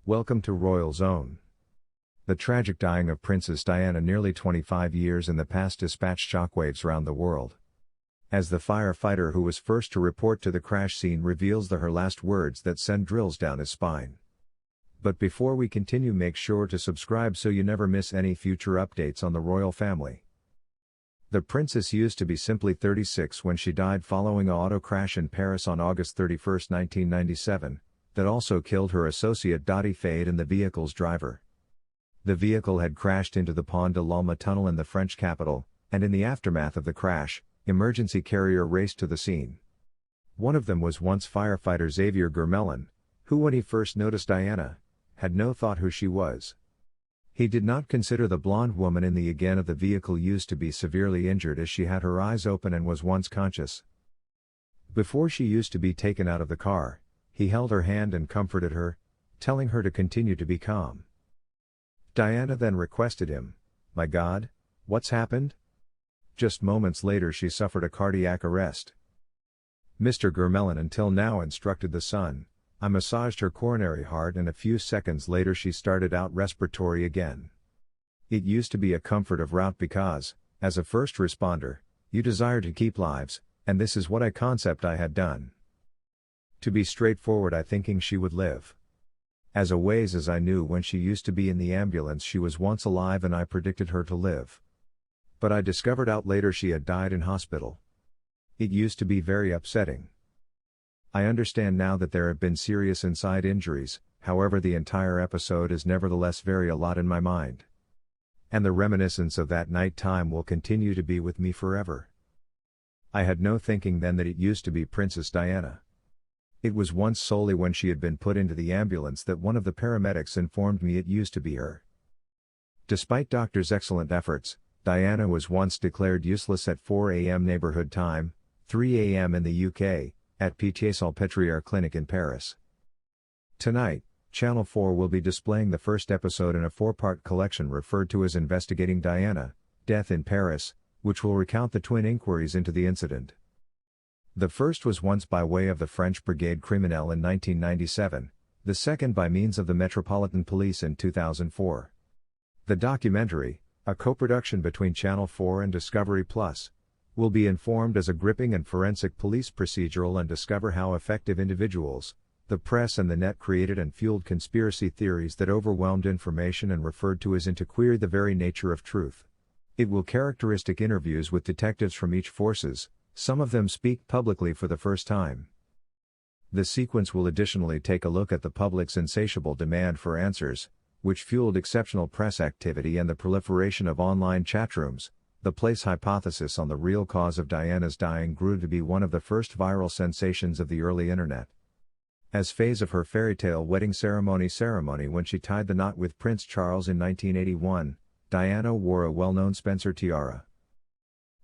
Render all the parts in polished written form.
Welcome to Royal Zone. The tragic dying of Princess Diana nearly 25 years in the past dispatched shockwaves around the world. As the firefighter who was first to report to the crash scene reveals her last words that send drills down his spine. But before we continue, make sure to subscribe so you never miss any future updates on the royal family. The princess used to be simply 36 when she died following an auto crash in Paris on August 31, 1997. That also killed her associate Dottie Fayed and the vehicle's driver. The vehicle had crashed into the Pont de l'Alma tunnel in the French capital, and in the aftermath of the crash, emergency carrier raced to the scene. One of them was once firefighter Xavier Germelin, who when he first noticed Diana, had no thought who she was. He did not consider the blonde woman in the again of the vehicle used to be severely injured as she had her eyes open and was once conscious. Before she used to be taken out of the car, he held her hand and comforted her, telling her to continue to be calm. Diana then requested him, "My God, what's happened?" Just moments later she suffered a cardiac arrest. Mr. Germelin until now instructed the Sun, "I massaged her coronary heart and a few seconds later she started out respiratory again. It used to be a comfort of route because, as a first responder, you desire to keep lives, and this is what I concept I had done. To be straightforward, I thinking she would live. As a ways as I knew when she used to be in the ambulance she was once alive and I predicted her to live. But I discovered out later she had died in hospital. It used to be very upsetting. I understand now that there have been serious inside injuries, however the entire episode is nevertheless very a lot in my mind. And the reminiscence of that night time will continue to be with me forever. I had no thinking then that it used to be Princess Diana. It was once solely when she had been put into the ambulance that one of the paramedics informed me it used to be her. Despite doctors' excellent efforts, Diana was once declared useless at 4 a.m. neighborhood time, 3 a.m. in the UK, at Pitié-Salpêtrière Clinic in Paris. Tonight, Channel 4 will be displaying the first episode in a 4-part collection referred to as Investigating Diana, Death in Paris, which will recount the twin inquiries into the incident. The first was once by way of the French Brigade Criminelle in 1997, the second by means of the Metropolitan Police in 2004. The documentary, a co-production between Channel 4 and Discovery Plus, will be informed as a gripping and forensic police procedural and discover how effective individuals, the press and the net created and fueled conspiracy theories that overwhelmed information and referred to as into query the very nature of truth. It will characteristic interviews with detectives from each forces. Some of them speak publicly for the first time. The sequence will additionally take a look at the public's insatiable demand for answers, which fueled exceptional press activity and the proliferation of online chatrooms. The place hypothesis on the real cause of Diana's dying grew to be one of the first viral sensations of the early internet. As phase of her fairy tale wedding ceremony when she tied the knot with Prince Charles in 1981, Diana wore a well-known Spencer tiara.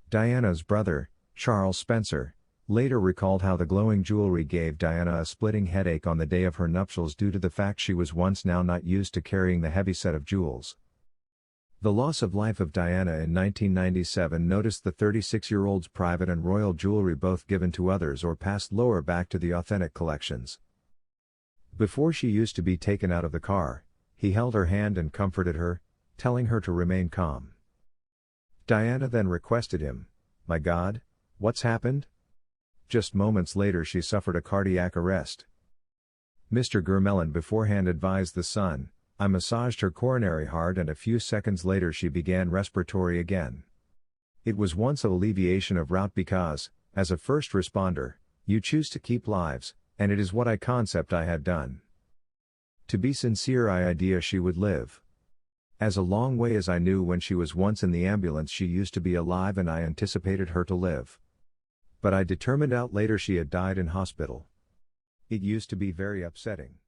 Diana's brother, Charles Spencer, later recalled how the glowing jewelry gave Diana a splitting headache on the day of her nuptials due to the fact she was once now not used to carrying the heavy set of jewels. The loss of life of Diana in 1997 noticed the 36-year-old's private and royal jewelry both given to others or passed lower back to the authentic collections. Before she used to be taken out of the car, he held her hand and comforted her, telling her to remain calm. Diana then requested him, "My God, what's happened?" Just moments later she suffered a cardiac arrest. Mr. Germelin beforehand advised the Sun, "I massaged her coronary heart and a few seconds later she began respiratory again. It was once a alleviation of route because, as a first responder, you choose to keep lives, and it is what I concept I had done. To be sincere, I idea she would live. As a long way as I knew when she was once in the ambulance she used to be alive and I anticipated her to live. But I determined out later she had died in hospital. It used to be very upsetting."